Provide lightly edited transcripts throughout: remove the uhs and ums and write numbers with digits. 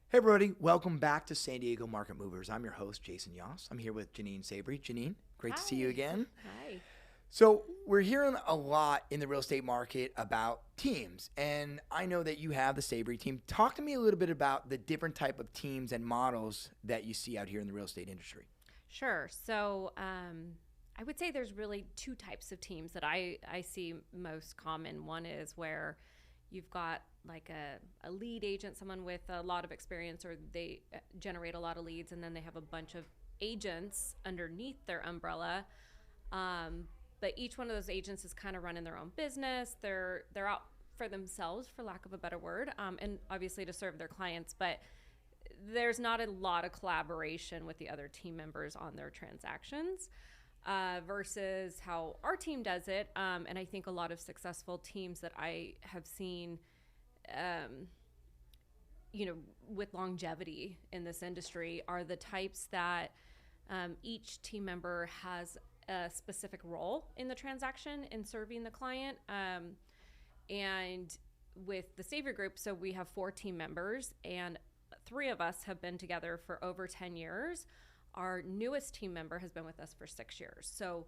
Hey everybody, welcome back to San Diego Market Movers. I'm your host, Jason Yoss. I'm here with Jeannine Savory. Jeannine, great to see you Hi. again. Hi. So we're hearing a lot in the real estate market about teams, and I know that you have the Savory team. Talk to me a little bit about the different type of teams and models that you see out here in the real estate industry. Sure. I would say there's really two types of teams that I see most common. One is where you've got like a lead agent, someone with a lot of experience, or they generate a lot of leads, and then they have a bunch of agents underneath their umbrella. Um, but each one of those agents is kind of running their own business. They're out for themselves, for lack of a better word, and obviously to serve their clients. But there's not a lot of collaboration with the other team members on their transactions versus how our team does it. And I think a lot of successful teams that I have seen, um, with longevity in this industry are the types that each team member has a specific role in the transaction in serving the client. And with the Savior Group, so we have 4 team members, and 3 of us have been together for over 10 years. Our newest team member has been with us for 6 years. So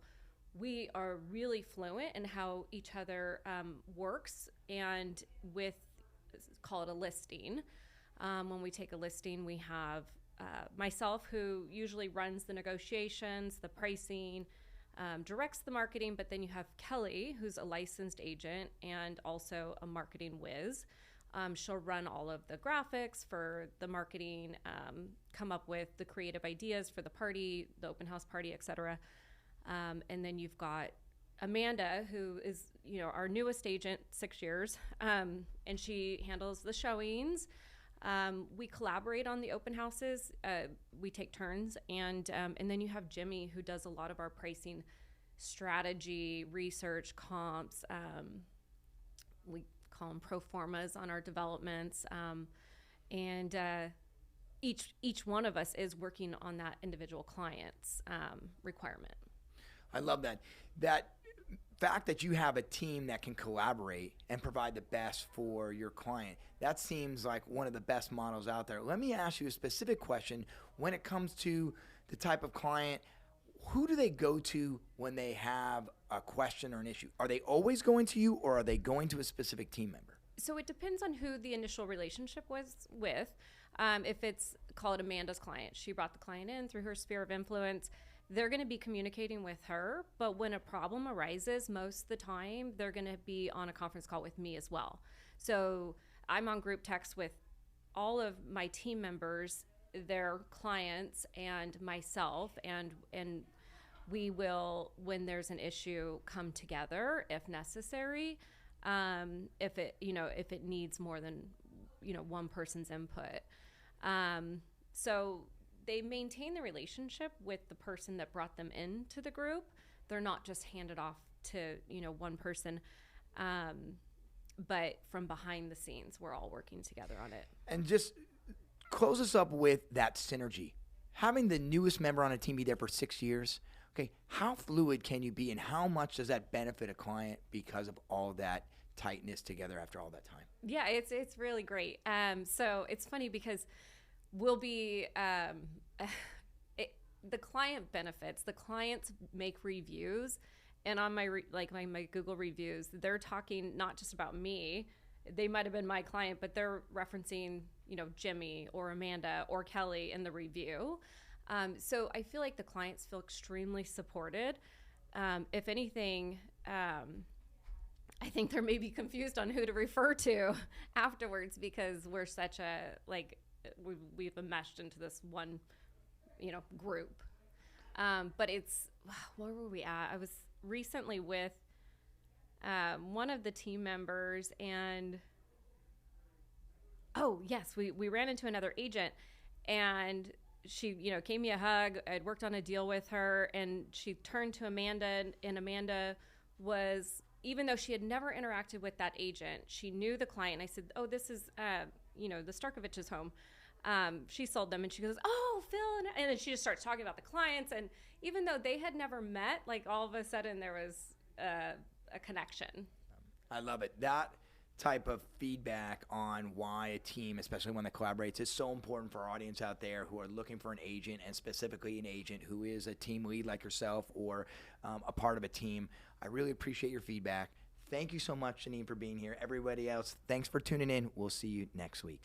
we are really fluent in how each other works. And with, call it a listing, when we take a listing, we have myself, who usually runs the negotiations, the pricing, directs the marketing, but then you have Kelly, who's a licensed agent and also a marketing whiz. She'll run all of the graphics for the marketing, come up with the creative ideas for the party, the open house party, etc. And then you've got Amanda, who is our newest agent, 6 years, and she handles the showings. We collaborate on the open houses. We take turns, and then you have Jimmy, who does a lot of our pricing strategy, research, comps. We call them pro formas on our developments, and each one of us is working on that individual client's requirement. I love that. That fact that you have a team that can collaborate and provide the best for your client, that seems like one of the best models out there. Let me ask you a specific question. When it comes to the type of client, who do they go to when they have a question or an issue? Are they always going to you, or are they going to a specific team member? So it depends on who the initial relationship was with. If it's, call it Amanda's client, she brought the client in through her sphere of influence. They're going to be communicating with her, but when a problem arises, most of the time they're going to be on a conference call with me as well. So I'm on group text with all of my team members, their clients, and myself, and we will, when there's an issue, come together if necessary. If it needs more than one person's input. So they maintain the relationship with the person that brought them into the group. They're not just handed off to one person, but from behind the scenes, we're all working together on it. And just close us up with that synergy. Having the newest member on a team be there for 6 years, okay, how fluid can you be, and how much does that benefit a client because of all that tightness together after all that time? Yeah, it's really great. So it's funny because we'll be the client benefits. The clients make reviews, and on my Google reviews, they're talking not just about me. They might have been my client, but they're referencing Jimmy or Amanda or Kelly in the review. So I feel like the clients feel extremely supported. If anything, I think they're maybe confused on who to refer to afterwards, because we're such a we've enmeshed into this one group. But it's, where were we at? I was recently with one of the team members, and oh yes, we ran into another agent, and she gave me a hug. I'd worked on a deal with her, and she turned to Amanda, and Amanda was, even though she had never interacted with that agent, she knew the client. I said, oh, this is the Starkovich's home. She sold them, and she goes, oh, Phil, and then she just starts talking about the clients, and even though they had never met, like all of a sudden there was a connection. I love it. That type of feedback on why a team, especially one that collaborates, is so important for our audience out there who are looking for an agent, and specifically an agent who is a team lead like yourself or a part of a team. I really appreciate your feedback. Thank you so much, Jeannine, for being here. Everybody else, thanks for tuning in. We'll see you next week.